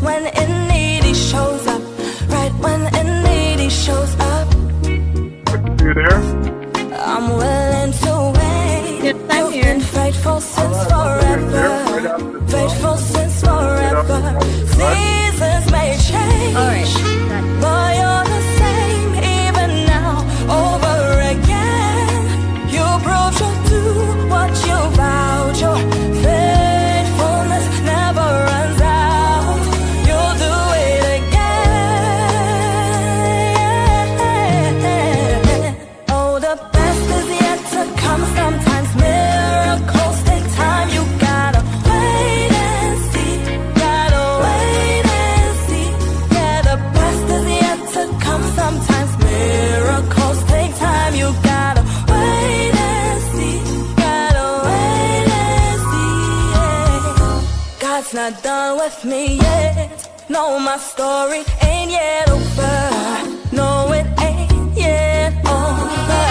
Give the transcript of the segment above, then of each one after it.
When in need, he shows up. Right when in need, he shows up. You there? I'm willing to wait. Yes, I'm You've here. been faithful since forever. Faithful since forever. Seasons may change, All right. but you're the same even now. Over again, you proved you'll do what you vowed. Your faithfulness never runs out. You'll do it again. Oh, the best is yet to come. Sometimes miracles take time. You gotta wait and see. Gotta wait and see. Yeah, the best is yet to come. Sometimes miracles take time. You gotta wait and see. Gotta wait and see. Yeah. God's not done with me yet. No, my story ain't yet over. No, it ain't yet over.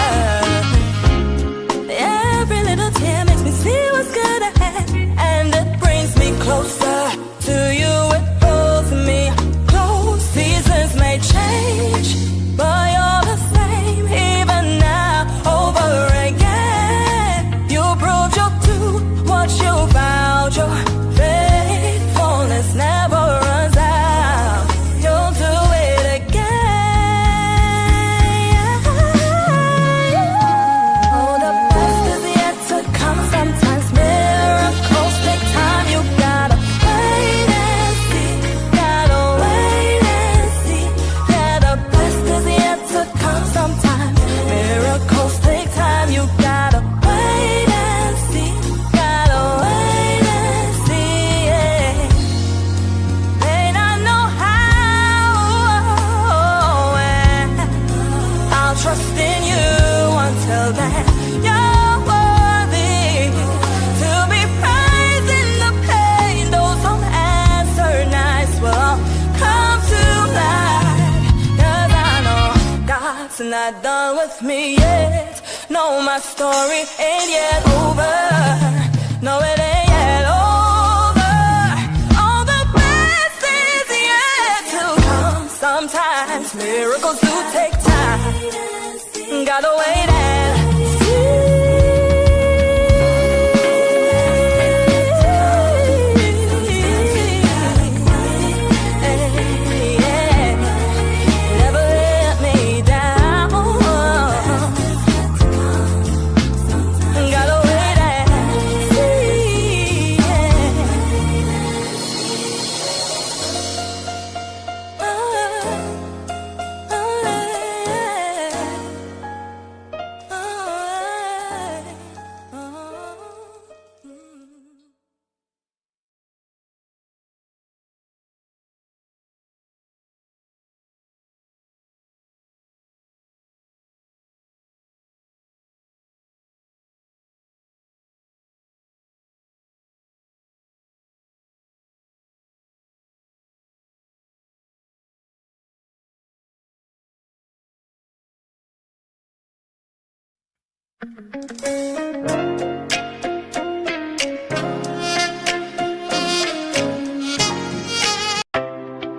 Every little tear makes me see what's good ahead, and it brings me closer to you. It pulls me close. Seasons may change, but you're the same even now. Over again, you proved you'll do what you vowed. Your faithfulness never runs out. You'll do it again. Oh, the best is yet to come. Sometimes miracles take time. You gotta wait and see. Gotta wait and see. Yeah, the best is yet to come. Sometimes miracles take time. You gotta wait and see. Gotta wait and see. Yeah. May not know how, and I'll trust in you until then. You're worthy to be praised in the pain. Those unanswered nights will come to light. 'Cause I know God's not done with me yet. No, my story ain't yet over. No, it ain't yet over. All the best is yet to come. Sometimes miracles do take time. Gotta wait and see. Never let me down. Gotta wait and see.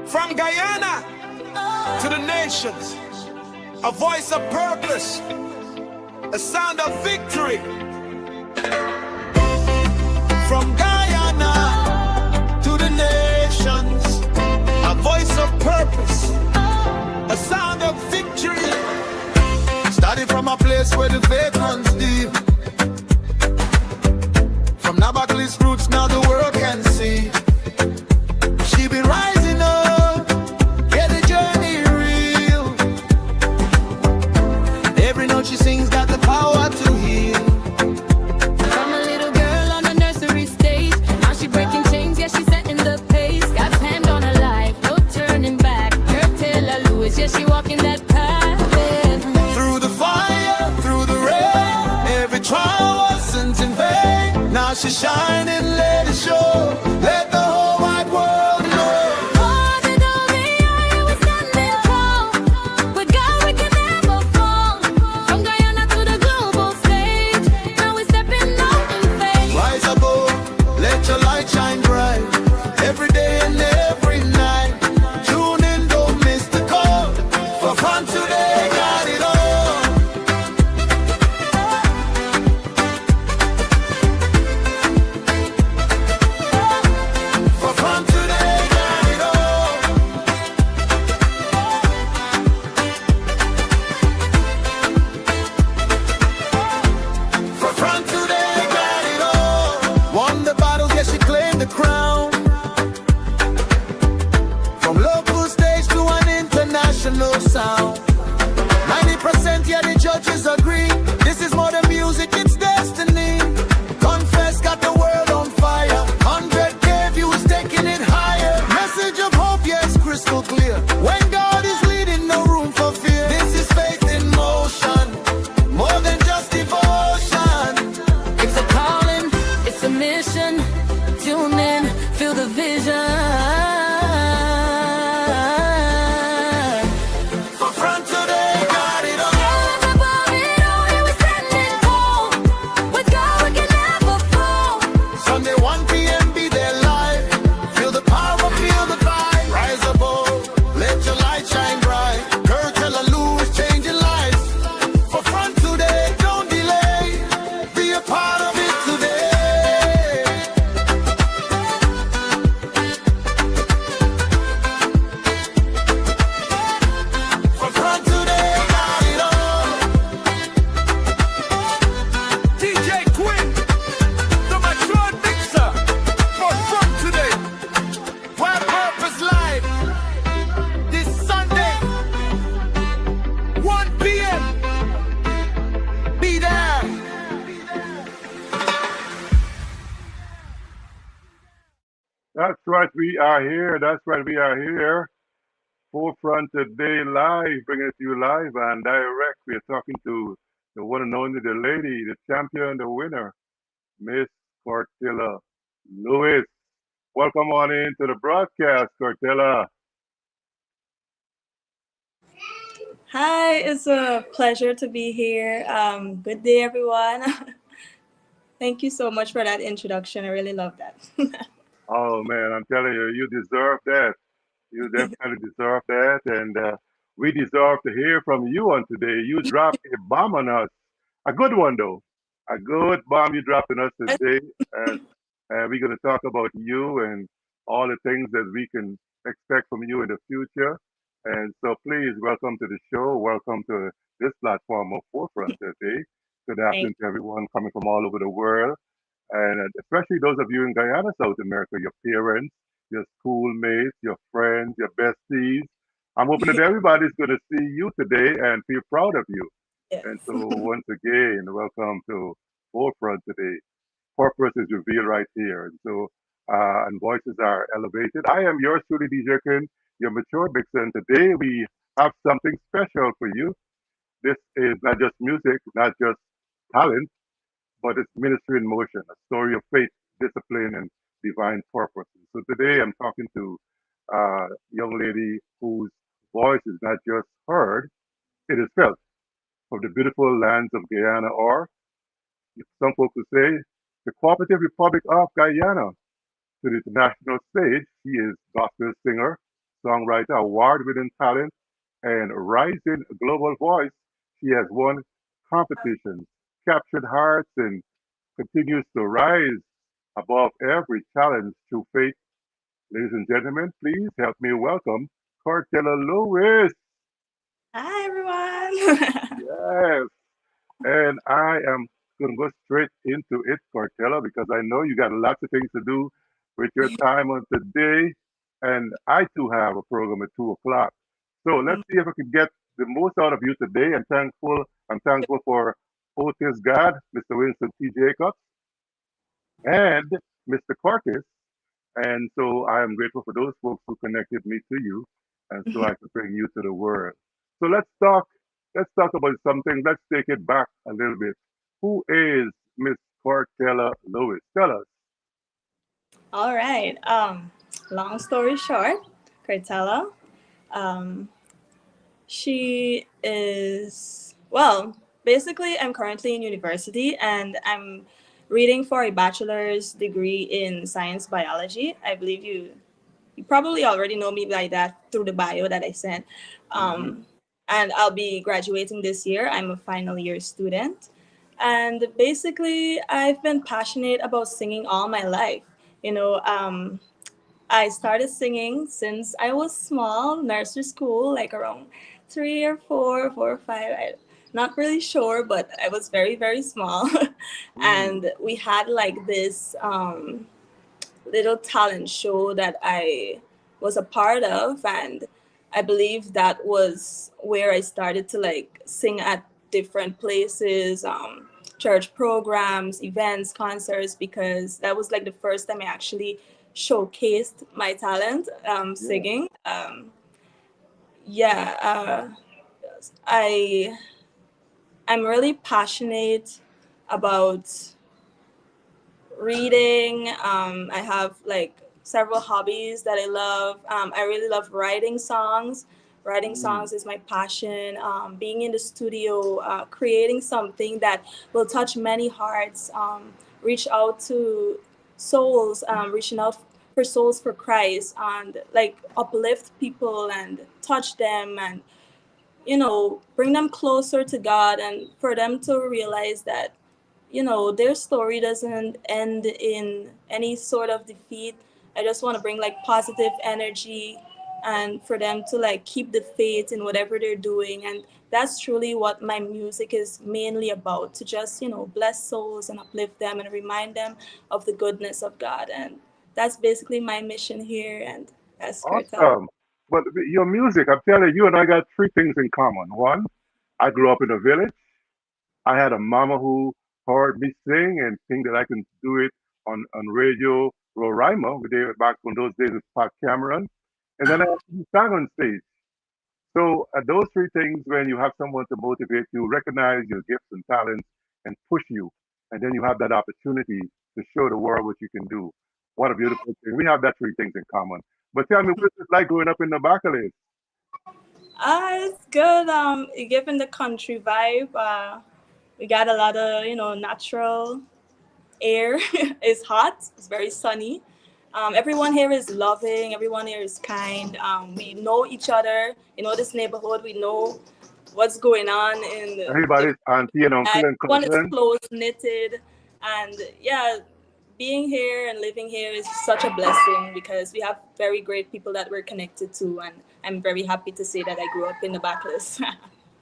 From Guyana to the nations, a voice of purpose, a sound of victory. From Guyana to the nations, a voice of purpose, a sound of victory. Started from a place where the faith runs deep. From Nabaclis roots, now the world can see. She been rising up, yeah, the journey real. Every note she sings got the power to heal. From a little girl on the nursery stage, now she breaking chains, yeah, she setting the pace. God's hand on her life, no turning back. Curtela Lewis, yeah, she walking that path. Now she shining, let it show. Let the whole wide world know. Ordinary, I was standing tall. With God, we can never fall. From Guyana to the global stage, now we're stepping out in faith. Rise above, let your light shine bright. Every day and every night. Tune in, don't miss the call. For fun today, got it all. For fun today, got it all. For fun today, got it all. Won the battles, yes, she claimed the crown. From local stage to an international sound. 90%, yeah, the judges agree. This is more than music, it's destiny. Confess, got the world on fire. 100K views taking it higher. Message of hope, yes, crystal clear. When God is leading, no room for fear. This is faith in motion, more than just devotion. It's a calling, it's a mission. Tune in, feel the vision. For front today, got it all. Rise above it all, yeah, we're standing tall. With God, we can never fall. Sunday 1 p.m. be there live. Feel the power, feel the vibe. Rise above, let your light shine bright. Curtela Lewis, changing lives. For front today, don't delay. Be a part of it today. For front today, got it all. DJ Quin, the mature mixer. For fun today. Where Purpose Live. This Sunday, 1 p.m. Be there. That's right, we are here. That's right, we are here. Forefront today live, bringing it to you live and direct. We are talking to the one and only, the lady, the champion, the winner, Miss Curtela Lewis. Welcome on into the broadcast, Curtela. Hi, it's a pleasure to be here. Good day, everyone. Thank you so much for that introduction. I really love that. Oh man, I'm telling you, you deserve that. You definitely deserve that, and we deserve to hear from you on today. You dropped a bomb on us, a good one though, a good bomb you dropped on us today, and we're going to talk about you and all the things that we can expect from you in the future. And so, please welcome to the show. Welcome to this platform of Forefront today. Good Thank afternoon to everyone coming from all over the world, and especially those of you in Guyana, South America, your parents, your schoolmates, your friends, your besties. I'm hoping that everybody's going to see you today and feel proud of you. yes. And so, once again, welcome to Forefront today. Purpose is revealed right here. And so, and voices are elevated. I am yours truly, DJ King, your mature mixer. And today we have something special for you. This is not just music, not just talent, but it's ministry in motion, a story of faith, discipline, and divine purpose. So today I'm talking to a young lady whose voice is not just heard, it is felt from the beautiful lands of Guyana, or some folks would say, the Cooperative Republic of Guyana. To the international stage, she is gospel singer, songwriter, award-winning talent, and rising global voice. She has won competitions, captured hearts, and continues to rise above every challenge through faith. Ladies and gentlemen, please help me welcome Curtela Lewis. Hi, everyone. Yes. And I am going to go straight into it, Curtela, because I know you got lots of things to do with your time on today. And I too have a program at 2 o'clock. So let's see if I can get the most out of you today. I'm thankful for Otis God, Mr. Winston T. Jacobs, and Mr. Curtis. And so I am grateful for those folks who connected me to you, and so I could bring you to the world. So let's talk about something. Let's take it back a little bit. Who is Miss Curtela Lewis. Tell us. All right. Long story short, Curtela, um, she is, well, basically, I'm currently in university and I'm reading for a bachelor's degree in science biology. I believe you probably already know me by that through the bio that I sent. Hmm. And I'll be graduating this year. I'm a final year student. And basically, I've been passionate about singing all my life. You know, I started singing since I was small, nursery school, like around 3 or 4, 4 or 5. Not really sure, but I was very, very small. Mm. And we had like this little talent show that I was a part of, and I believe that was where I started to like sing at different places, church programs, events, concerts, because that was like the first time I actually showcased my talent, Yeah. singing. Yeah, I I'm really passionate about reading. I have like several hobbies that I love. I really love writing songs. Writing Mm. songs is my passion. Being in the studio, creating something that will touch many hearts, reach out to souls, reaching out for souls for Christ, and like uplift people and touch them and bring them closer to God and for them to realize that their story doesn't end in any sort of defeat. I just want to bring like positive energy and for them to like keep the faith in whatever they're doing. And that's truly what my music is mainly about, to just, bless souls and uplift them and remind them of the goodness of God. And that's basically my mission here. And that's Curtel. Awesome. But your music, I'm telling you, and I got three things in common. One, I grew up in a village. I had a mama who heard me sing and think that I can do it on radio, Roraima, back when those days with Pat Cameron. And then I actually sang on stage. So those three things, when you have someone to motivate you, recognize your gifts and talents, and push you, and then you have that opportunity to show the world what you can do. What a beautiful thing. We have that three things in common. But tell me, what's it like growing up in Nabaclis? It's good. Given the country vibe, we got a lot of natural air. It's hot. It's very sunny. Everyone here is loving. Everyone here is kind. We know each other. This neighborhood. We know what's going on in the Everybody's auntie and uncle and everyone is cousin. close knitted, and yeah, being here and living here is such a blessing because we have very great people that we're connected to, and I'm very happy to say that I grew up in the backlist.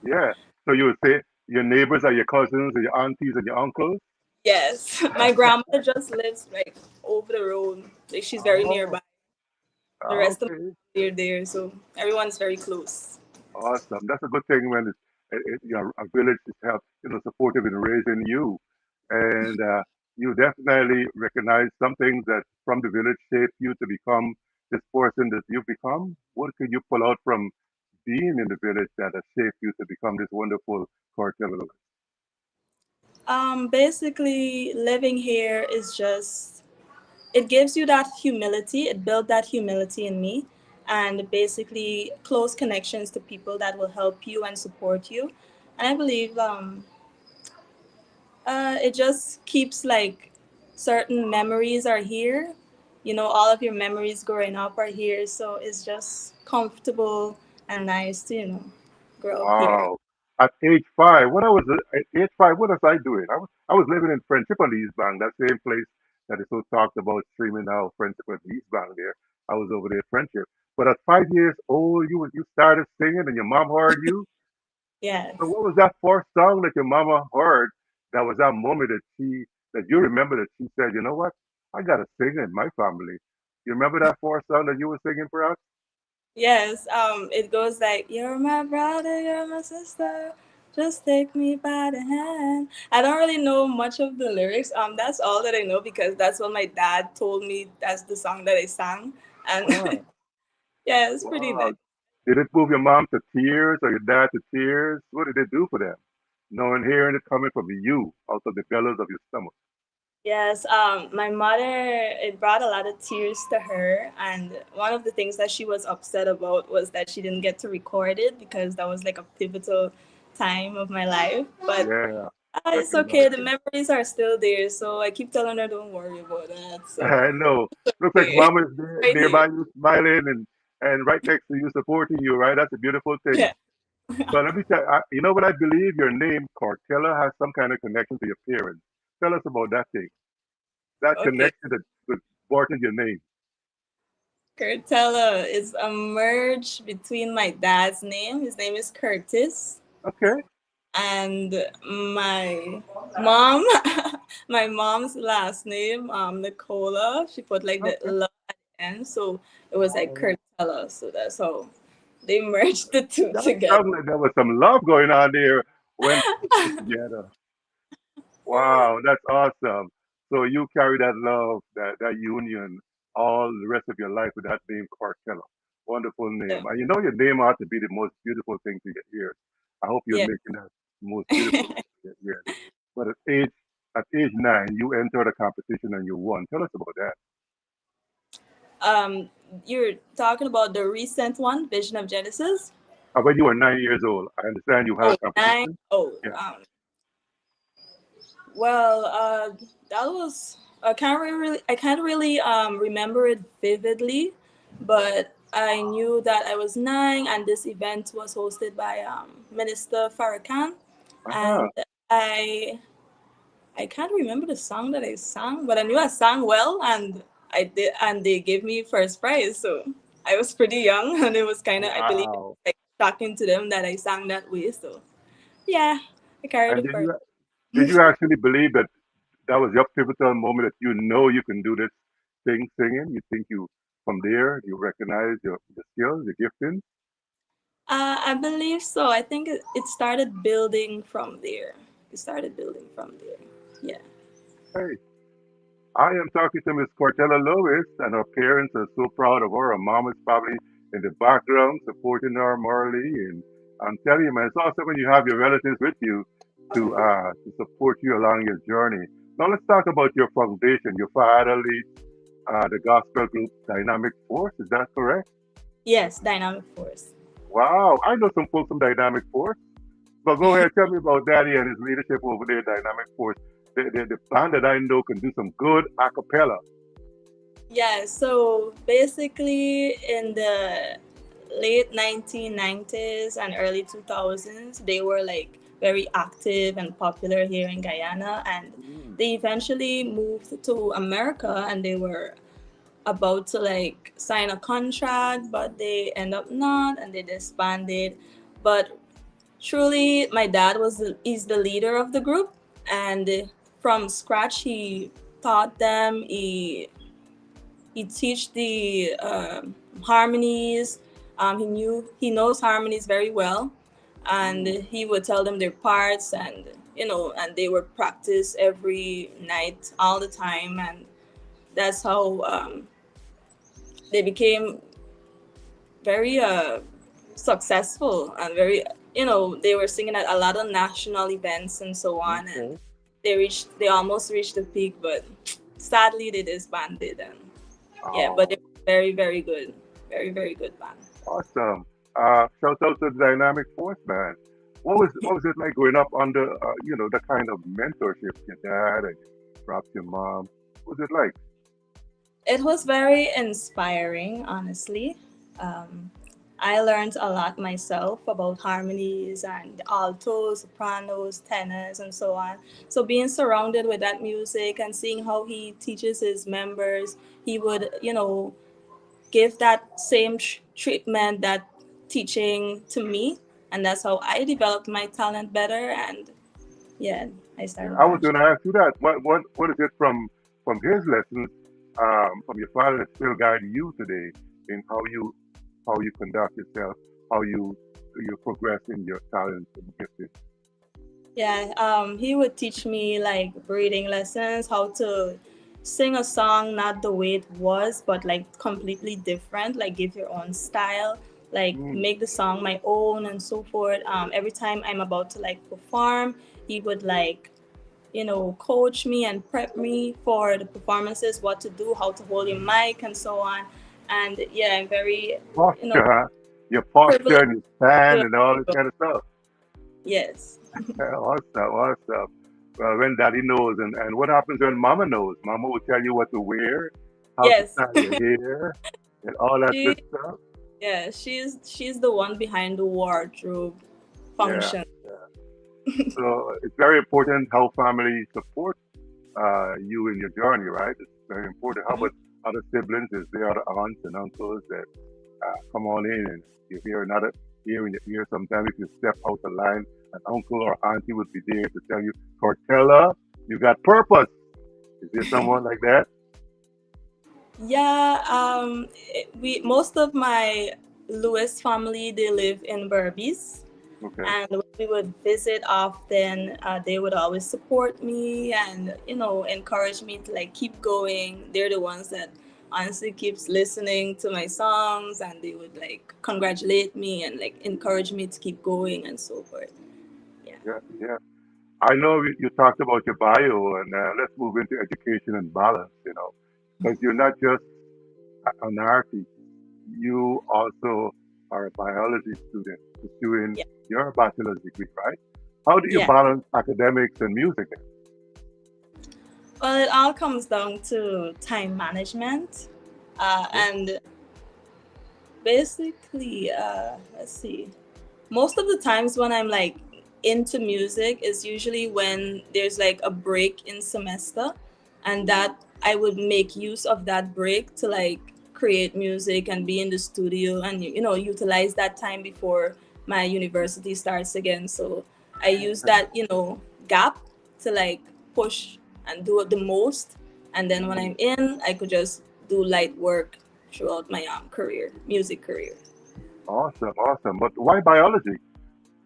Yeah. So you would say your neighbors are your cousins and your aunties and your uncles? Yes, my grandmother just lives like over the road. Like she's very Oh, nearby. The rest of my okay. family are there, so everyone's very close. Awesome. That's a good thing when a village is help, supportive in raising you. And you definitely recognize some things that from the village shape you to become this person that you've become. What can you pull out from being in the village that has shaped you to become this wonderful cartel? Basically, living here is just, it gives you that humility. It built that humility in me, and basically close connections to people that will help you and support you. And I believe it just keeps like certain memories are here. All of your memories growing up are here, so it's just comfortable and nice to grow up here. Wow. At age five, at age five, what was I doing? I was living in Friendship on the East Bank, that same place that is so talked about streaming now, Friendship on the East Bank there. I was over there at Friendship. But at 5 years old, you started singing and your mom heard you. So Yes. what was that first song that your mama heard that was that moment that you remember that she said, you know what? I gotta sing in my family. You remember that first song that you were singing for us? Yes, it goes like, "You're my brother, you're my sister, just take me by the hand." I don't really know much of the lyrics. That's all that I know because that's what my dad told me. That's the song that I sang, and Ah, yeah, it's pretty wow. nice. Did it move your mom to tears or your dad to tears? What did it do for them? Knowing, hearing it coming from you out of the bellows of your stomach. Yes, my mother, it brought a lot of tears to her. And one of the things that she was upset about was that she didn't get to record it because that was like a pivotal time of my life. But Yeah, I it's can okay, the imagine. memories are still there. So I keep telling her, don't worry about that. So, I know. Looks like okay, mom is there, right here. nearby you, smiling and right next to you, supporting you. Right, that's a beautiful thing. Yeah. But let me tell you, you know what? I believe your name, Curtela, has some kind of connection to your parents. Tell us about that thing. That Okay. connection that brought in your name. Curtela is a merge between my dad's name. His name is Curtis. Okay. And my mom, my mom's last name, Nicola, she put like the Okay. love at the end, so it was like Oh, Curtella. So that's how they merged the two that together. sounds like there was some love going on there when put together. Wow, that's awesome. So you carry that love, that union, all the rest of your life with that name, Cartella. Wonderful Yeah, name. And you know your name ought to be the most beautiful thing to your ears. I hope you're yeah. making that most beautiful thing to your ears. But at age 9, you entered a competition and you won. Tell us about that. um, you're talking about the recent one, Vision of Genesis. When you were 9 years old, I understand you had Oh, a nine. competition. Oh, Yeah. well, that was I can't really remember it vividly, but I knew that I was 9, and this event was hosted by Minister Farrakhan, Ah, and I I can't remember the song that I sang, but I knew I sang well, and I did, and they gave me first prize. So I was pretty young, and it was kind of, I believe, wow. like shocking to them that I sang that way. So yeah, I carried And the first. did you actually believe that that was your pivotal moment that you know you can do this thing singing? You think you from there you recognize your skills, your gifting? I believe so. I think it started building from there. It started building from there. Yeah. Hey, I am talking to Miss Cortella Lewis, and her parents are so proud of her. Her mom is probably in the background supporting her morally, and I'm telling you, man, it's awesome when you have your relatives with you to support you along your journey. Now let's talk about your foundation. Your father leads the gospel group Dynamic Force. Is that correct? Yes, dynamic force. Wow, I know some folks from Dynamic Force. But go ahead, tell me about Daddy and his leadership over there, Dynamic Force. The band that I know can do some good a cappella. Yeah, so basically in the late 1990s and early 2000s, they were like very active and popular here in Guyana, and Mm, they eventually moved to America, and they were about to like sign a contract, but they end up not, and they disbanded. But truly, my dad is the leader of the group, and from scratch he taught them. He teach the harmonies. He knows harmonies very well, and mm. he would tell them their parts, and and they would practice every night all the time, and that's how they became very successful and very, they were singing at a lot of national events and so on, and Okay. they almost reached the peak, but sadly they disbanded. And yeah, but they Oh, were very, very good, very, very good band. awesome. Shout out to the Dynamic Force band. What was it like growing up under the kind of mentorship your dad and perhaps your mom? What was it like? It was very inspiring, honestly. um, I learned a lot myself about harmonies and altos, sopranos, tenors, and so on. So being surrounded with that music and seeing how he teaches his members, he would, give that same treatment, that teaching to me, and that's how I developed my talent better. And yeah, I Yeah, started I was branching. going to ask you that. What is it from his lessons, from your father that still guide you today in how you conduct yourself, how you progress in your talents and gifts? Yeah, he would teach me like breathing lessons, how to sing a song not the way it was, but like completely different, like give your own style, like Mm, make the song my own and so forth. Every time I'm about to like perform, he would like coach me and prep me for the performances, what to do, how to hold your mic, and so on. And yeah, I'm very, you know, Posture, huh? Your posture privileged and your stand to. and all this kind of stuff. Yes. Awesome, awesome. Well, when daddy knows, and what happens when mama knows? Mama will tell you what to wear, how to Yes. style your hair, and all that she good stuff. Yeah, she's the one behind the wardrobe Yeah. function. So it's very important how family support you in your journey, right? It's very important. How about other siblings? Is there other aunts and uncles that come on in and you hear another ear in your ear? Sometimes if you step out the line, an uncle or auntie would be there to tell you, Cortella, you got purpose. Is there someone like that? Yeah, we most of my Lewis family, they live in Berbice, Okay. and when we would visit often, they would always support me and encourage me to like keep going. They're the ones that honestly keeps listening to my songs, and they would like congratulate me and like encourage me to keep going and so forth. Yeah. Yeah, yeah. I know you talked about your bio, and let's move into education and balance, because you're not just an artist, you also are a biology student pursuing Yeah. your bachelor's degree, right? How do you Yeah. balance academics and music? Well, it all comes down to time management, Yeah. and basically, let's see. Most of the times when I'm like into music is usually when there's like a break in semester, and that I would make use of that break to like create music and be in the studio and utilize that time before my university starts again. So I use that gap to like push and do it the most, and then when Mm, I'm in, I could just do light work throughout my music career. awesome, awesome. But why biology?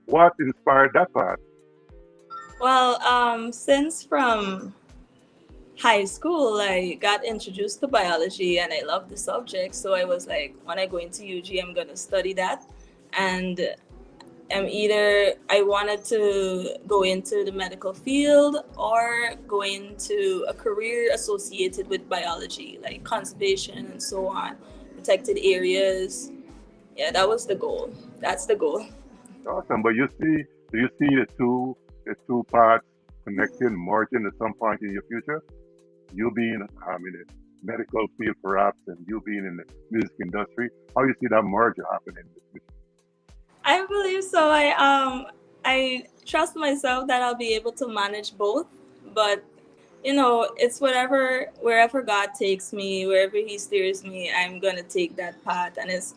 What inspired that part? Well, since from high school, I got introduced to biology and I love the subject. So I was like, when I go into UG, I'm going to study that. And either I wanted to go into the medical field or go into a career associated with biology, like conservation and so on, protected areas. Yeah, that was the goal. That's the goal. Awesome. But do you see the two parts connecting, merging at some point in your future? You being in the medical field perhaps, and you being in the music industry. How you see that merger happening? I believe so. I trust myself that I'll be able to manage both, but it's wherever God takes me, wherever He steers me, I'm gonna take that path, and it's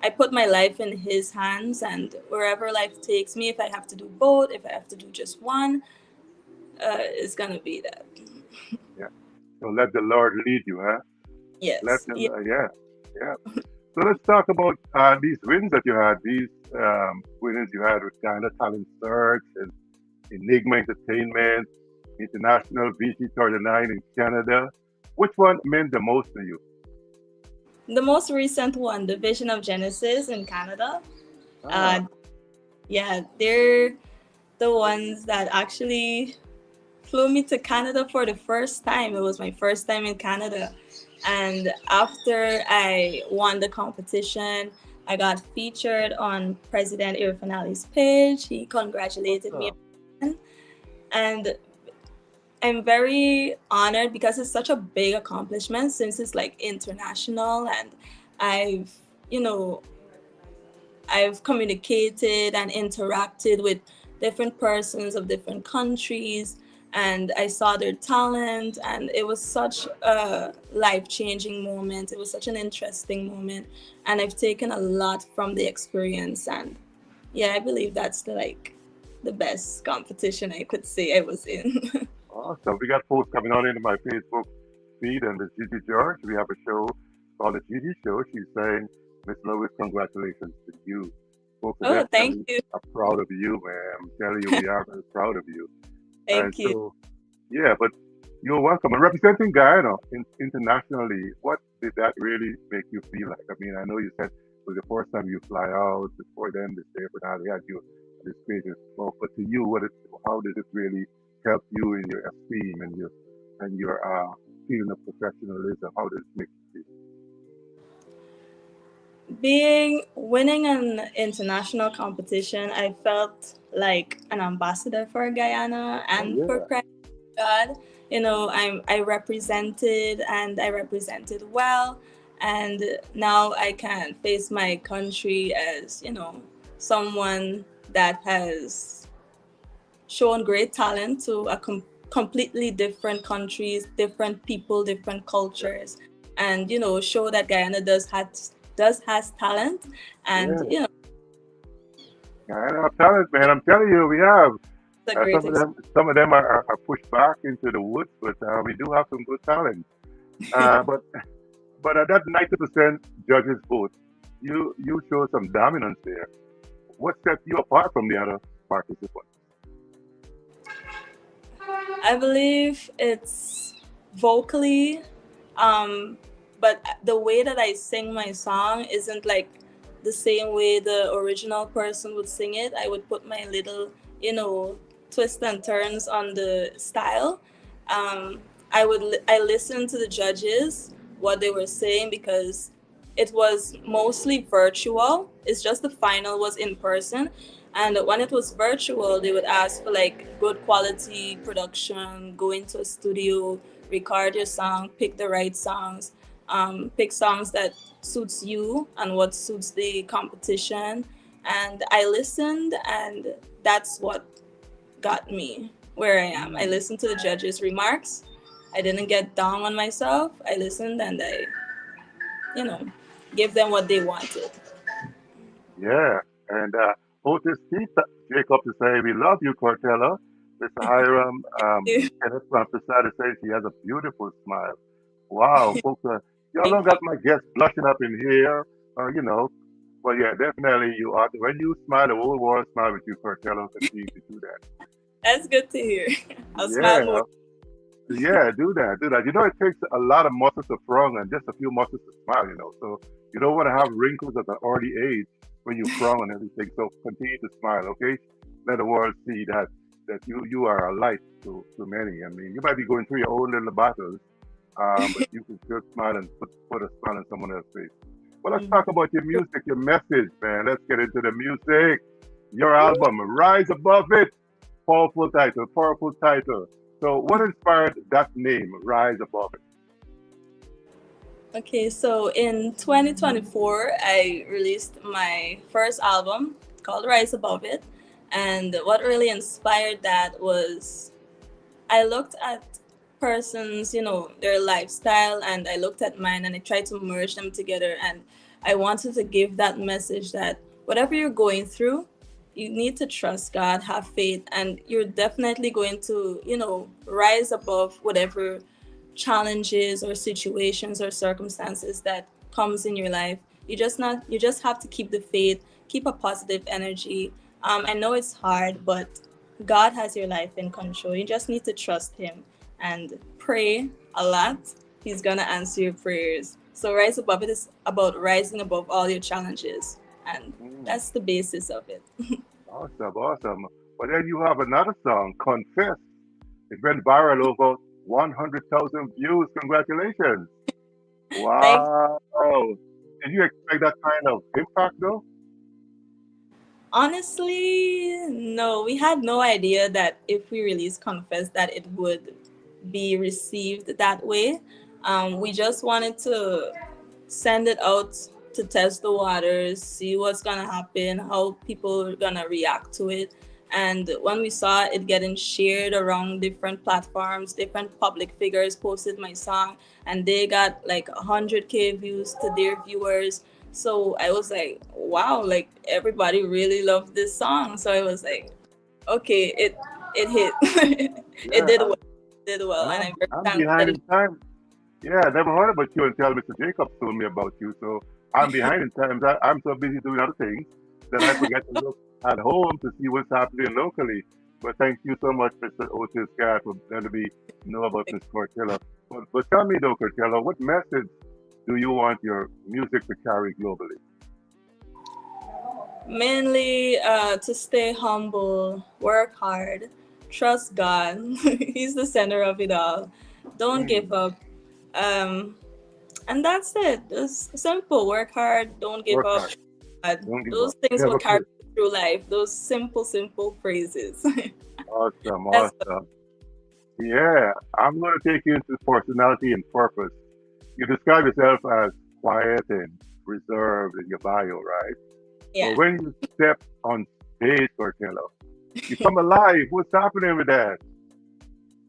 I put my life in His hands, and wherever life takes me, if I have to do both, if I have to do just one, it's gonna be that. Yeah. So let the Lord lead you, huh? Let Yes. the Yeah. yeah, yeah. So let's talk about these wins that you had. These wins you had with Guyana Talent Search and Enigma Entertainment, International VG39 in Canada. Which one meant the most to you? The most recent one, the Vision of Genesis in Canada. Ah, Uh, yeah, they're the ones that actually flew me to Canada for the first time. It was my first time in Canada. And after I won the competition, I got featured on President Irfanali's page. He congratulated me. awesome. And I'm very honored because it's such a big accomplishment since it's like international, and I've, you know, I've communicated and interacted with different persons of different countries, and I saw their talent, and it was such a life-changing moment. It was such an interesting moment, and I've taken a lot from the experience. And yeah, I believe that's the best competition I could say I was in. Awesome. We got posts coming on into my Facebook feed and the Gigi George. We have a show called the Gigi Show. She's saying, Miss Lois, congratulations to you. Folks are Oh, thank definitely you, are proud of you, man. I'm telling you, we are very proud of you. And thank you. so, yeah, but you're welcome. And representing Guyana internationally, what did that really make you feel like? I mean, I know you said it was the first time you fly out. Before then, the day, but now they had you on the stage. Well, but to you, how did it really help you in your esteem and your feeling of professionalism? How does it make you Being winning an international competition, I felt like an ambassador for Guyana feel? Oh and for yeah, Christ God. I represented and I represented well, and now I can face my country as someone that has shown great talent to a completely different countries, different people, different cultures, and show that Guyana does has talent, and yeah. I have talent, man. I'm telling you, we have. it's a great Some of them are pushed back into the woods, but we do have some good talent. Uh, but but at that 90% judges vote, you show some dominance there. What sets you apart from the other participants? I believe it's vocally, um, but the way that I sing my song isn't like the same way the original person would sing it. I would put my little, you know, twists and turns on the style. Um, I listened to the judges what they were saying because it was mostly virtual. It's just the final was in person, and when it was virtual, they would ask for like good quality production, go into a studio, record your song, pick the right songs, pick songs that suits you and what suits the competition. And I listened, and that's what got me where I am. I Mm, listened to the judges' remarks. I didn't get down on myself. I listened and I, you know, gave them what they wanted. yeah, and Otis Keith, Jacob to say we love you, Cortella. Mr. Hiram, Kenneth from Posada says she has a beautiful smile. Wow, folks, y'all Thank don't you. got my guests blushing up in here, you know. But yeah, definitely you are. When you smile, the whole world smile with you, Cortella. Continue to do that. That's good to hear. I'll smile more. Yeah, yeah, do that, do that. You know, it takes a lot of muscles to frown and just a few muscles to smile, you know. So you don't want to have wrinkles at an early age when you frown and everything. So continue to smile, okay? Let the world see that you are a light to many. I mean, you might be going through your own little battles, but you can still smile and put a smile on someone else's face. Well, let's talk Mhm. about your music, your message, man. Let's get into the music. Your album, Rise Above It. Powerful title, powerful title. So, what inspired that name, Rise Above It? Okay, so in 2024, I released my first album called Rise Above It. And what really inspired that was I looked at persons, their lifestyle, and I looked at mine and I tried to merge them together. And I wanted to give that message that whatever you're going through, you need to trust God, have faith, and you're definitely going to, rise above whatever challenges or situations or circumstances that comes in your life. You just have to keep the faith, keep a positive energy. I know it's hard, but God has your life in control. You just need to trust Him and pray a lot. He's gonna answer your prayers. So Rise Above It is about rising above all your challenges, and Mm, that's the basis of it. awesome, awesome. But then you have another song, Confess. It went viral over 100,000 views. Congratulations. Thank Wow. Did you expect that kind of impact, though? Honestly, no. We had no idea that if we release Confess that it would be received that way. We just wanted to send it out to test the waters, see what's gonna happen, how people are gonna react to it. And when we saw it getting shared around different platforms, different public figures posted my song, and they got like 100K views to their viewers. So I was like, wow, like everybody really loved this song. So I was like, okay, it hit, it Yeah, did well, did well, and and I'm very I'm thankful that behind it. in time. Yeah, I never heard about you until Mr. Jacobs told me about you. So I'm behind in times. I'm so busy doing other things that I forget to look at home to see what's happening locally. But thank you so much, Mr. Otis Scott, for letting me know about Miss Cortella. But tell me though, Cortella, what message do you want your music to carry globally? Mainly to stay humble, work hard, trust God. He's the center of it all. Don't give Mm. up. Um, and that's it. It's simple. Work hard. Don't give Work up. hard. God. Don't give Those up. things will Never carry quit. you through life. Those simple, simple phrases. Awesome. That's Awesome. Yeah. I'm going to take you into personality and purpose. You describe yourself as quiet and reserved in your bio, right? But yeah. when you step on stage, Curtela, you come alive. What's happening with that?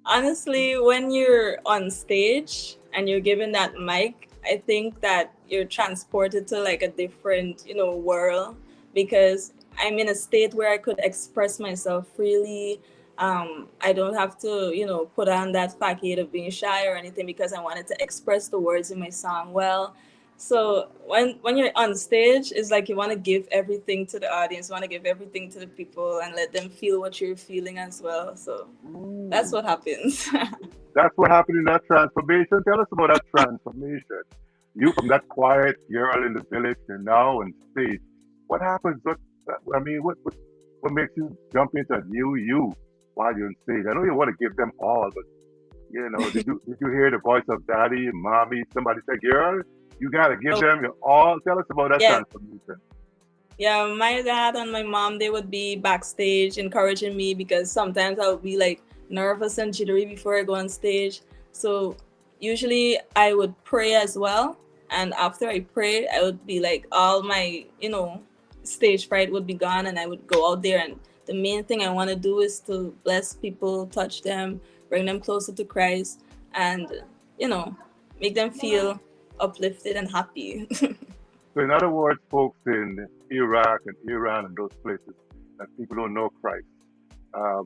Honestly, when you're on stage and you're given that mic, I think that you're transported to like a different, world, because I'm in a state where I could express myself freely. I don't have to, put on that facade of being shy or anything because I wanted to express the words in my song well. So when you're on stage, it's like you want to give everything to the audience, you want to give everything to the people and let them feel what you're feeling as well. So that's Ooh. what happens. That's what happened in that transformation. Tell us about that transformation. You from that quiet girl in the village and now on stage. What happens? I mean, what makes you jump into a new you while you're on stage? I know you want to give them all, but did you hear the voice of daddy and mommy? Somebody say, "Girl, you gotta give Oh, them your all." Tell us about that yeah. transformation. Yeah, my dad and my mom, they would be backstage encouraging me because sometimes I would be like nervous and jittery before I go on stage. So usually I would pray as well. And after I prayed, I would be like, all my, stage fright would be gone and I would go out there. And the main thing I want to do is to bless people, touch them, bring them closer to Christ, and, you know, make them feel uplifted and happy. So, in other words, folks in Iraq and Iran and those places that people don't know Christ,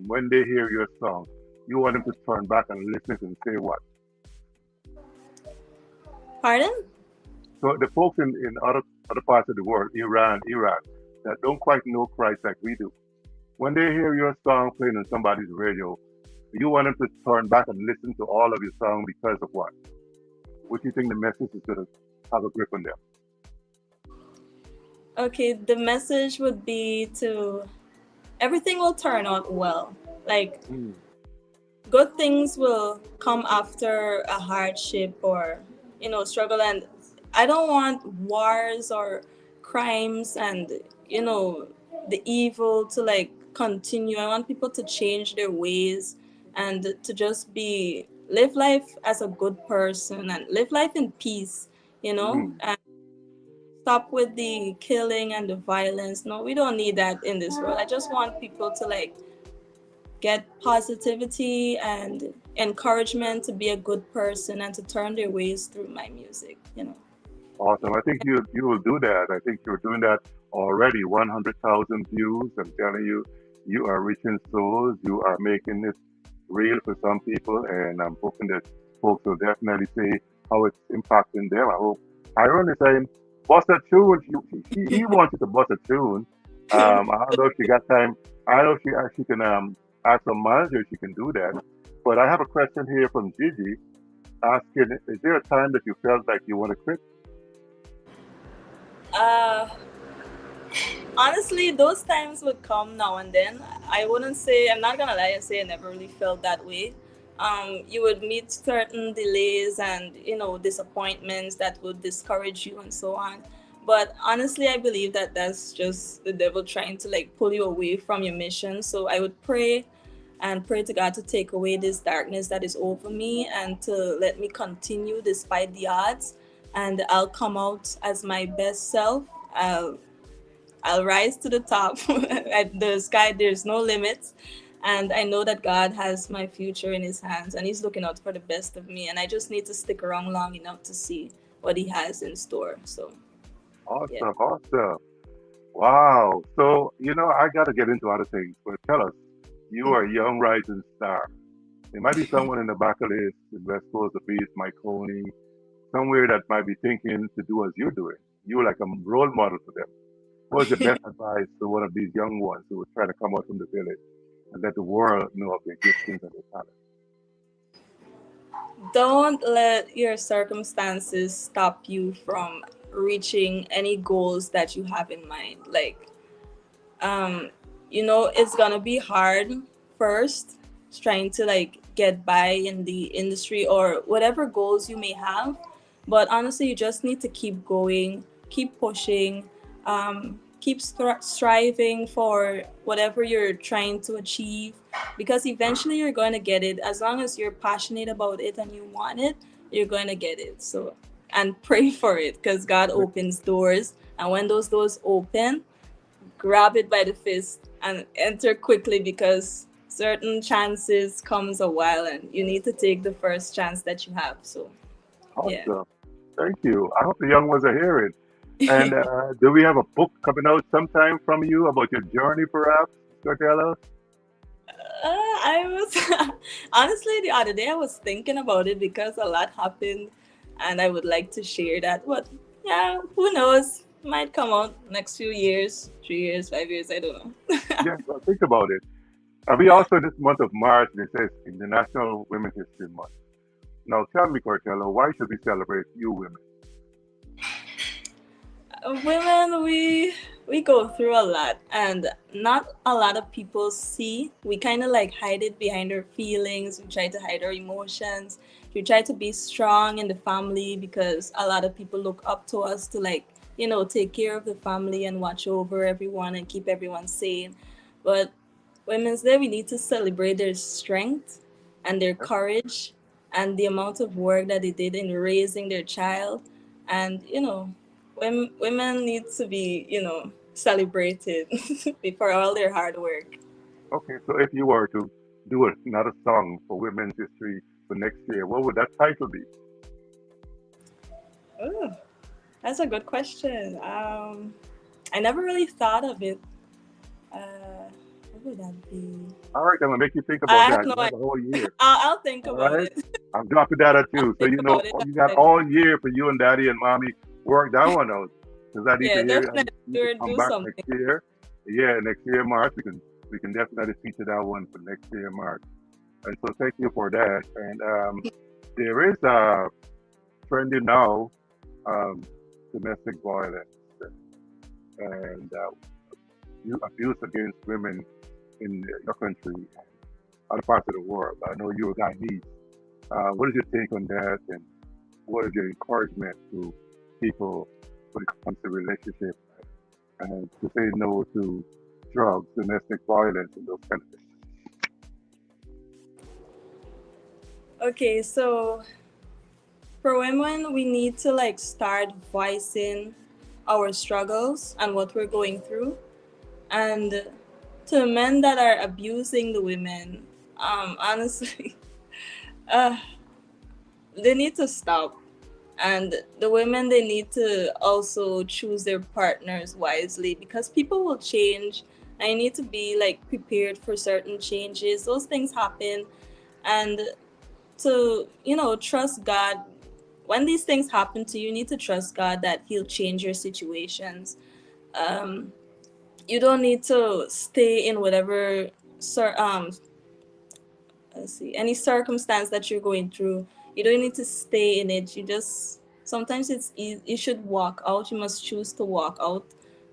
when they hear your song, you want them to turn back and listen and say what? Pardon? So the folks in other parts of the world, Iran, Iraq, that don't quite know Christ like we do, when they hear your song playing on somebody's radio, you want them to turn back and listen to all of your song because of what? What do you think the message is going to have a grip on them? Okay, the message would be to everything will turn out well. Like, Mm, good things will come after a hardship or, struggle. And I don't want wars or crimes and, you know, the evil to like continue. I want people to change their ways and to just live life as a good person and live life in peace, mm. and stop with the killing and the violence. No, we don't need that in this world. I just want people to like get positivity and encouragement to be a good person and to turn their ways through my music. Awesome. I think you will do that. I think you're doing that already. 100,000 views. I'm telling you, you are reaching souls. You are making it real for some people, and I'm hoping that folks will definitely see how it's impacting them. I hope Iron is saying, "Bust a tune." He wants you to bust a tune. I don't know if she got time. I don't know if she can ask some manager if she can do that. But I have a question here from Gigi asking, is there a time that you felt like you want to quit? uh Honestly, those times would come now and then. I wouldn't say, I'm not gonna lie and say I never really felt that way. You would meet certain delays and, disappointments that would discourage you and so on. But honestly, I believe that that's just the devil trying to like pull you away from your mission. So I would pray and pray to God to take away this darkness that is over me and to let me continue despite the odds. And I'll come out as my best self. I'll rise to the top. At the sky, there's no limits. And I know that God has my future in his hands and he's looking out for the best of me. And I just need to stick around long enough to see what he has in store. So, yeah. Awesome, awesome. Wow. So, I got to get into other things, but tell us, you are a young rising star. There might be someone in the Nabaclis, in West Coast, the Beast, Coney, somewhere that might be thinking to do as you're doing. You're like a role model for them. What's the best advice to one of these young ones who are trying to come out from the village and let the world know of their giftings and their talents? Don't let your circumstances stop you from reaching any goals that you have in mind. Like, um, it's gonna be hard first, trying to like get by in the industry or whatever goals you may have. But honestly, you just need to keep going, keep pushing, keep striving for whatever you're trying to achieve, because eventually you're going to get it. As long as you're passionate about it and you want it, you're going to get it. So, and pray for it, because God opens doors. And when those doors open, grab it by the fist and enter quickly, because certain chances comes a while and you need to take the first chance that you have. So, yeah. Awesome. Thank you. I hope the young ones are hearing. And do we have a book coming out sometime from you about your journey, perhaps, Curtela? I was honestly the other day I was thinking about it because a lot happened, and I would like to share that. But yeah, who knows? Might come out next few years, 3 years, 5 years. I don't know. Yeah, well, think about it. We also, this month of March, it says International Women's History Month. Now, tell me, Curtela, why should we celebrate you women? Women, we go through a lot, and not a lot of people see. We kind of like hide it behind our feelings. We try to hide our emotions. We try to be strong in the family, because a lot of people look up to us to like, take care of the family and watch over everyone and keep everyone sane. But Women's Day, we need to celebrate their strength and their courage and the amount of work that they did in raising their child. And, women need to be, celebrated for all their hard work. Okay, so if you were to do another song for women's history for next year, what would that title be? Oh, that's a good question. I never really thought of it. What would that be? All right, I'm gonna make you think I about have that. no You have a idea. whole year. I'll think All about right, it. I'm dropping that at I'll you, so think about it. you got all year for you and Daddy and Mommy work that one out. Because I need to Yeah, hear. I definitely need to come do back next something. year. Yeah, next year March we can definitely feature that one for next year March. And so thank you for that. And there is a trending now, um, domestic violence and abuse against women in your country and other parts of the world. I know you're a Guyanese. What is your take on that, and what is your encouragement to people when it comes to relationships and to say no to drugs, domestic violence, and those kind of things? Okay, so for women, we need to like start voicing our struggles and what we're going through. And to the men that are abusing the women, honestly, uh, they need to stop. And the women, they need to also choose their partners wisely, because people will change. I need to be like prepared for certain changes. Those things happen. And to, trust God. When these things happen to you, you need to trust God that He'll change your situations. Um, you don't need to stay in whatever cir- um let's see, any circumstance that you're going through. You don't need to stay in it. You just, sometimes you should walk out. You must choose to walk out.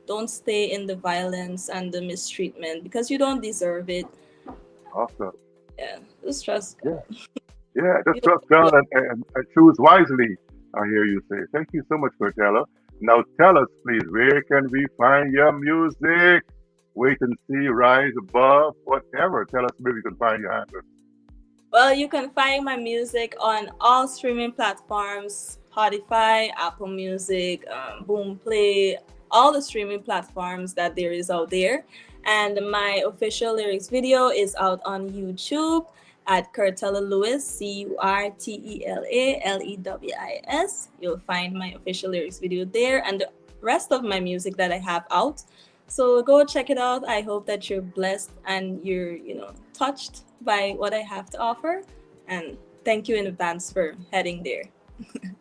Don't stay in the violence and the mistreatment, because you don't deserve it. Awesome. Yeah, just trust Yeah. God. Yeah, You just don't trust need God to. and choose wisely. I hear you say. Thank you so much, Cortella. Now tell us, please, where can we find your music? Wait and see, rise above, whatever. Tell us where we can find your handle. Well, you can find my music on all streaming platforms: Spotify, Apple Music, Boomplay, all the streaming platforms that there is out there. And my official lyrics video is out on YouTube at Curtela Lewis, Curtela Lewis. You'll find my official lyrics video there, and the rest of my music that I have out. So go check it out. I hope that you're blessed and you're, touched by what I have to offer. And thank you in advance for heading there.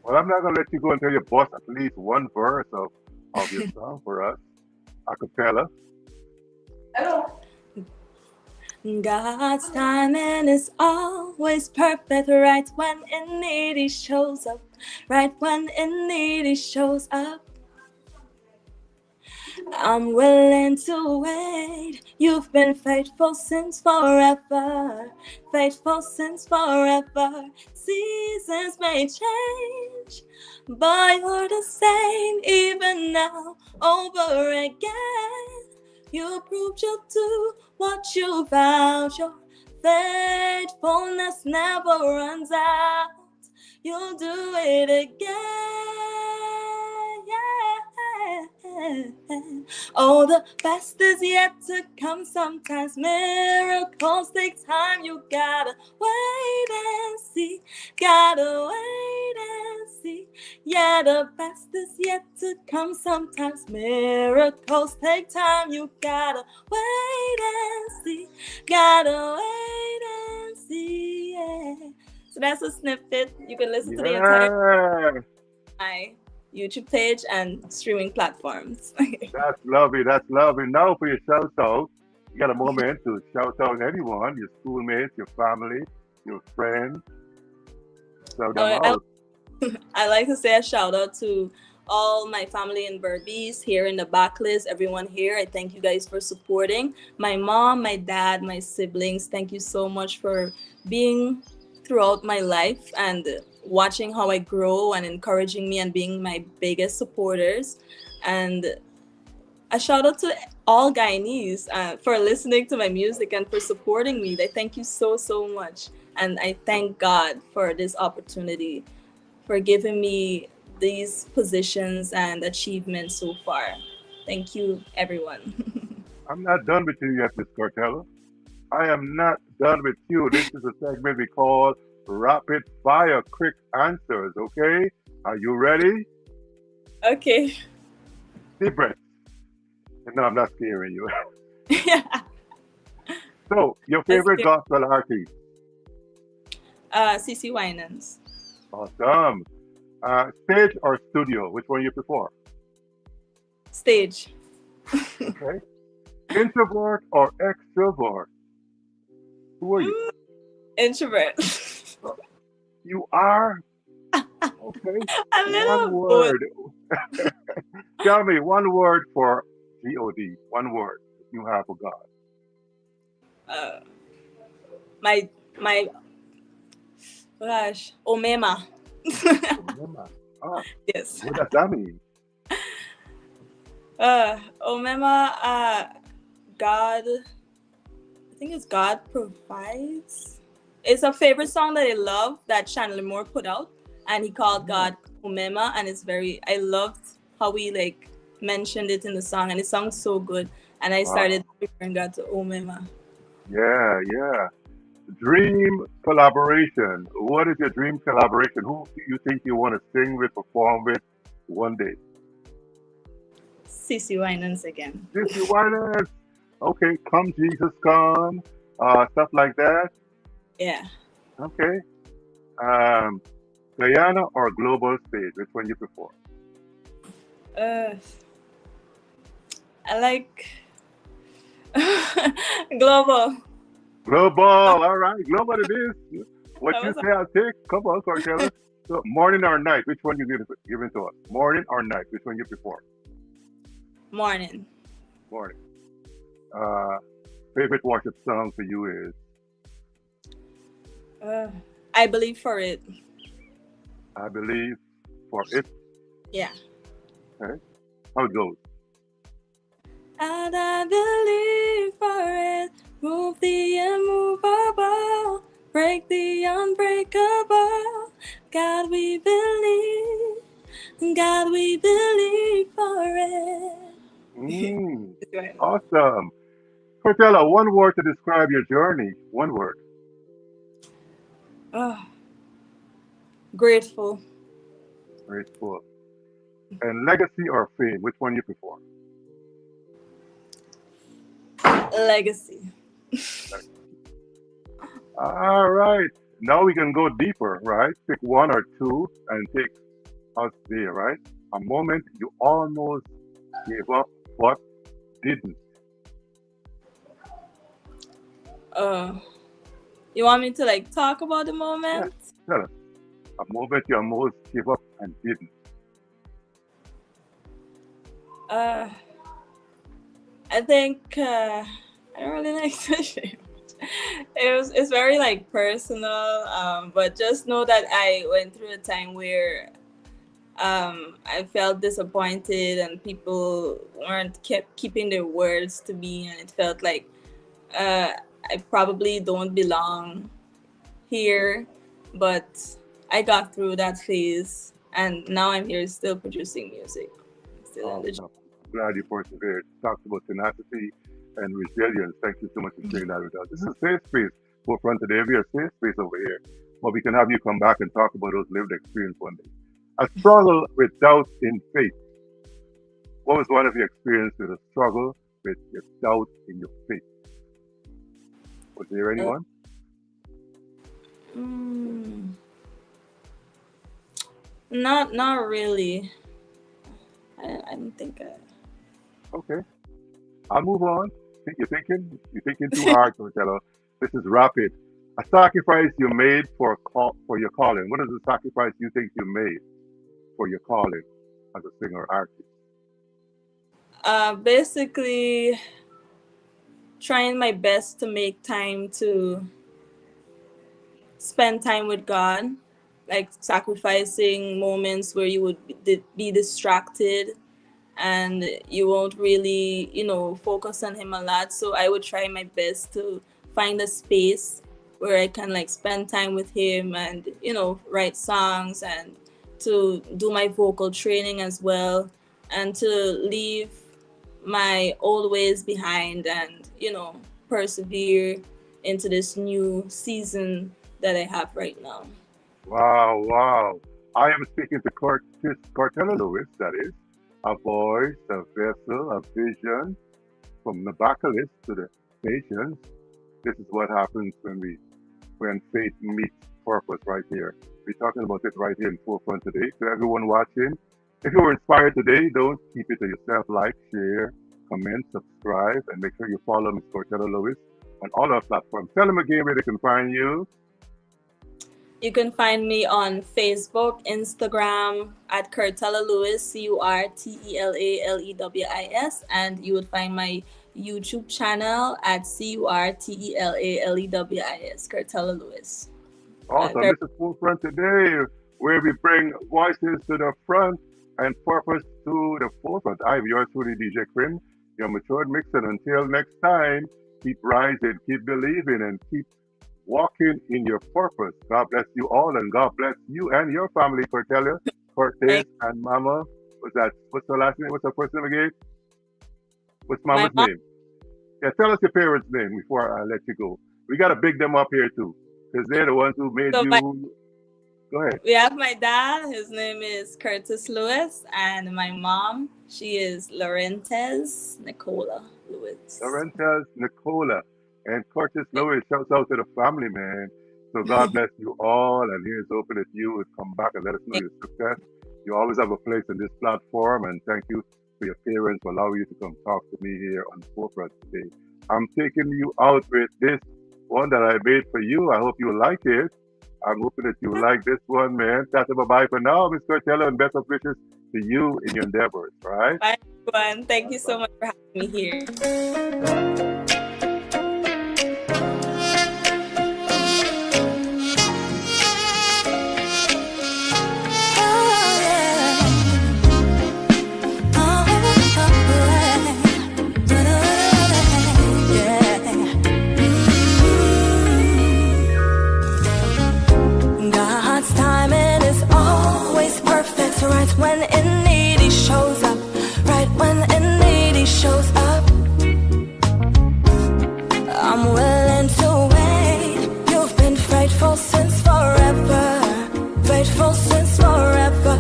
Well, I'm not gonna let you go until you bust at least one verse of your song for us, a cappella. God's timing is always perfect, right when in need He shows up, right when in need He shows up. I'm willing to wait. You've been faithful since forever. Faithful since forever. Seasons may change, but you're the same even now, over again. You proved you'll do what you vowed. Your faithfulness never runs out. You'll do it again. Oh, the best is yet to come. Sometimes miracles take time. You gotta wait and see. Gotta wait and see. Yeah, the best is yet to come. Sometimes miracles take time. You gotta wait and see. Gotta wait and see. Yeah. So that's a snippet. You can listen to the entire Yeah, my YouTube page and streaming platforms. that's lovely. That's lovely. Now for your shout out. You got a moment to shout out anyone, your schoolmates, your family, your friends. Shout them Oh, out. I like to say a shout out to all my family in Berbice, here in the Nabaclis, everyone here. I thank you guys for supporting. My mom, my dad, my siblings, thank you so much for being throughout my life and watching how I grow and encouraging me and being my biggest supporters. And a shout out to all Guyanese for listening to my music and for supporting me. I thank you so, so much. And I thank God for this opportunity, for giving me these positions and achievements so far. Thank you, everyone. I'm not done with you yet, Miss Curtela. I am not done with you. This is a segment we call Rapid Fire Quick Answers, okay? Are you ready? Okay. Deep breath. No, I'm not scaring you. Yeah. So, your Let's favorite hear. gospel artist? CC Winans. Awesome. Stage or studio? Which one you prefer? Stage. Okay. Introvert or extrovert? Who are you? Introvert. You are? Okay. A One little of both. word. Tell me one word for God. One word you have for God. Uh, my my gosh, Omema. Remember. Ah, Yes. what does that mean? Omema. God. I think it's God provides. It's a favorite song that I love that Chandler Moore put out, and he called Mm, God Umema, and it's very. I loved how he like mentioned it in the song, and it sounds so good. And I wow. started referring God to Umema. Yeah, yeah. Dream collaboration. What is your dream collaboration? Who do you think you want to sing with, perform with one day? CC Winans again. This you want. Okay, come Jesus, come. Stuff like that. Yeah. Okay. Um, Guyana or global stage? Which one you prefer? Uh, I like Global. Global. All right, global it is. What That you was a say, I'll take. Come on, Cortella. So, morning or night? Which one you give it to us? Morning or night? Which one you prefer? morning. Morning. Uh, favorite worship song for you is Uh, I believe for it. I Believe for It. Yeah. Okay. How it goes? And I believe for it. Move the immovable. Break the unbreakable. God, we believe. God, we believe for it. Mm, Go ahead. awesome. Cortella, one word to describe your journey. One word. Oh, grateful. Grateful. And legacy or fame? Which one you prefer? Legacy. All right. Now we can go deeper, right? Pick one or two and take us there, right? A moment you almost gave up but didn't. Uh, you want me to like talk about the Yeah, moment? tell us. A moment you almost gave up and didn't. Uh, I think I don't really like to share. It's very like personal, but just know that I went through a time where I felt disappointed and people weren't kept keeping their words to me, and it felt like uh, I probably don't belong here. But I got through that phase, and now I'm here still producing music, still in the Awesome. Glad you persevered. Talked about tenacity and resilience. Thank you so much for sharing that with us. This is a safe space. Forefront today, we are a safe space over here. But we can have you come back and talk about those lived experience one day. A struggle with doubt in faith. What was one of your experiences with a struggle with your doubt in your faith? Was there Uh, anyone? mm, not really. I don't think. Okay. I'll move on. Think you're thinking too hard, Curtela. This is rapid. A sacrifice you made for your calling. What is the sacrifice you think you made for your calling as a singer artist? Basically, trying my best to make time to spend time with God, like sacrificing moments where you would be distracted and you won't really, focus on Him a lot. So I would try my best to find a space where I can like spend time with Him and, write songs and to do my vocal training as well and to leave my old ways behind and, persevere into this new season that I have right now. Wow, wow. I am speaking to Curtela Lewis, that is, a voice, a vessel, a vision from Nabaclis to the nations. This is what happens when faith meets purpose right here. We're talking about it right here in forefront today. To everyone watching, if you were inspired today, don't keep it to yourself. Like, share, comment, subscribe, and make sure you follow Ms. Curtela Lewis on all our platforms. Tell them again where they can find you. You can find me on Facebook, Instagram at Curtela Lewis, CurtelaleWis, and you would find my YouTube channel at CurtelaleWis, Curtela Lewis. Awesome. Very This is Forefront today, where we bring voices to the front and purpose to the forefront. I'm yours truly, DJ Quin, your matured mixer. Until next time, keep rising, keep believing, and keep walking in your purpose. God bless you all, and God bless you and your family, Cortelia, Cortez, thank and Mama. What's her last name? What's her first name again? What's my Mama's mom. name? Yeah, tell us your parents' name before I let you go. We got to big them up here too, because they're the ones who made So you. Go ahead. we have my dad. His name is Curtis Lewis, and my mom. She is Laurentez Nicola Lewis. Laurentius, Nicola, and Curtis Lewis. Shouts out to the family, man. So God bless you all, and here's hoping that you would come back and let us know your success. You always have a place in this platform, and thank you for your parents for allowing you to come talk to me here on the forefront today. I'm taking you out with this one that I made for you. I hope you like it. I'm hoping that you like this one, man. That's a bye for now, Miss Curtela, and best of wishes to you in your endeavors, all right? Bye, everyone. Thank you so much for having me here. Oh, yeah. Oh, yeah. God's timing is always perfect, right when in need He shows up, right when in need He shows up. I'm willing to wait. You've been faithful since forever, faithful since forever.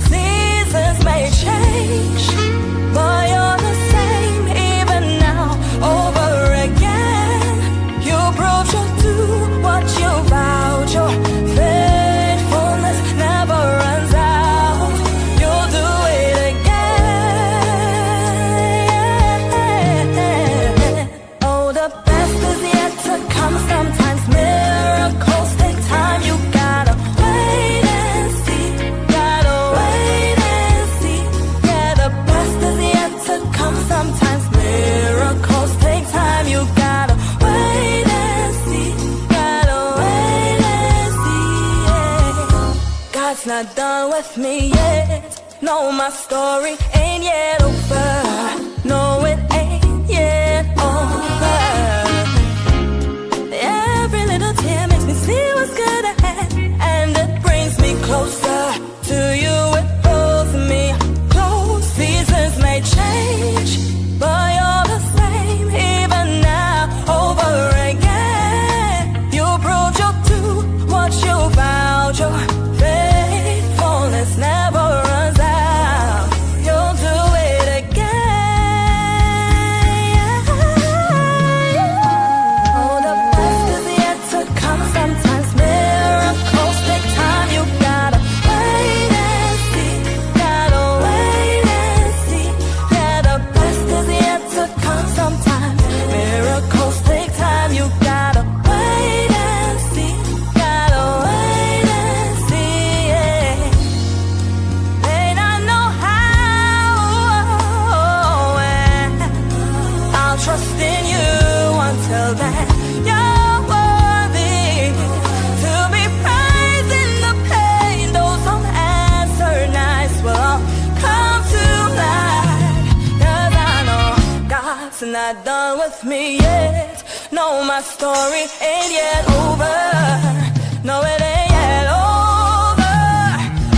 Seasons may change, but you're the same even now, over again. You proved you'll do what you vowed. Your faithfulness never runs out. You'll do it again. Oh, the best is yet to come. Sometimes miracles take time. You gotta wait and see. Gotta wait and see. Yeah, the God's not done with me yet. No, my story ain't yet over. No, it ain't yet over. Every little tear makes me see what's good ahead, and it brings me closer to you. It pulls me close. Seasons may change, but you're the same even now, over again. You proved you'll do what you vowed. Your faithfulness never runs out. You'll do it again. Oh, the best is yet to come. Sometimes miracles take time. You gotta wait and see. Gotta wait and see. Yeah, the best is yet to come. Sometimes miracles take time. You gotta wait and see. Gotta wait and see. Yeah. May not know how, I'll trust in you until then. You're worthy to be praised in the pain. Those unanswered nights will all come to light. 'Cause I know God's not done with me yet. No, my story ain't yet over. No, it ain't yet over.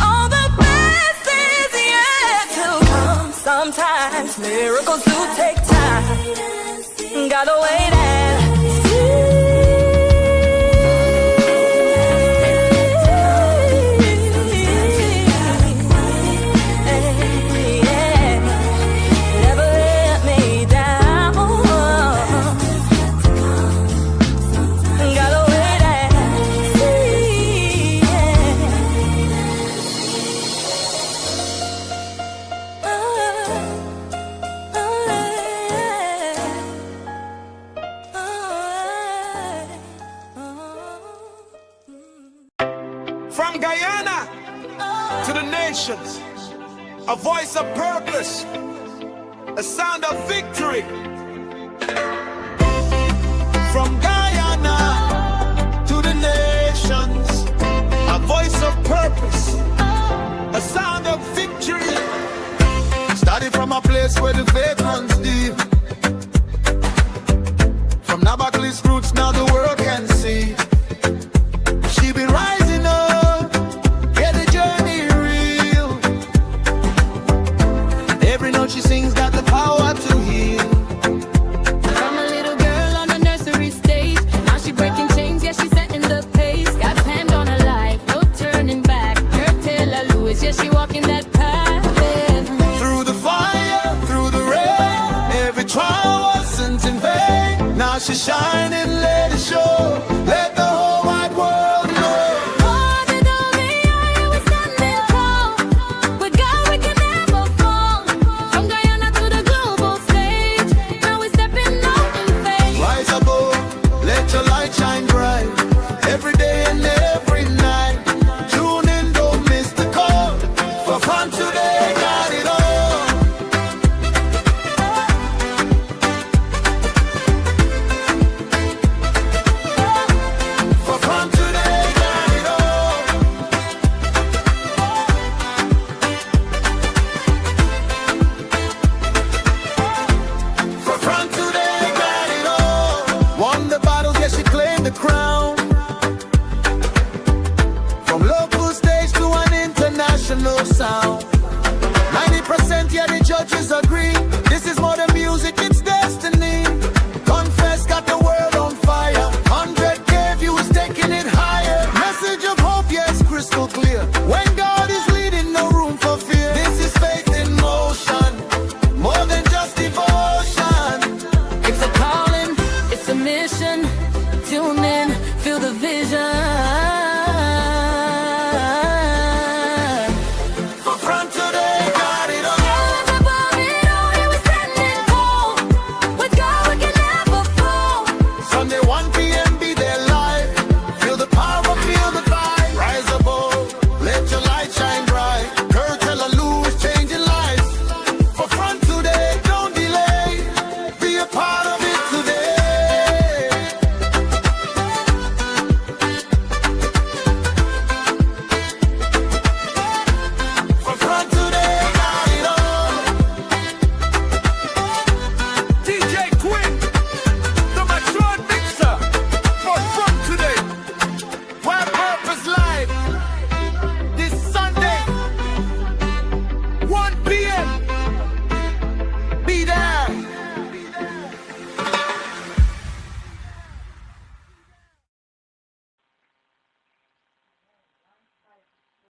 All the best is yet to come. Sometimes miracles do take time. Gotta wait and never let me down. Gotta wait and see. From Guyana to the nations, a voice of purpose, a sound of victory. From Guyana to the nations, a voice of purpose, a sound of victory. Started from a place where the faith runs deep. From Nabaclis roots, now the world can see. She been rising up, get the journey real. Every note she sings got the power to heal. From a little girl on the nursery stage, now she breaking chains, yeah, she setting the pace. God's hand on her life, no turning back. Curtela Lewis, yeah, she walking that path. Yeah. Through the fire, through the rain, every trial wasn't in vain. Now she's shining, let it show. Let the whole wide world know. Oh, they told me I was standing tall. With God we can never fall. From Guyana to the global stage, now we're stepping out in faith. Rise above, let your light shine bright. Every day and every night. Tune in, don't miss the call. For fun today, got it all. For fun today, got it all. For fun today, got it all. Won the battles, yes, she claimed the crown. From local stage to an international sound. 90%, yeah, the judges agree. This is more than music, it's destiny. Confess, got the world on fire. 100K views taking it higher. Message of hope, yes, crystal clear. When God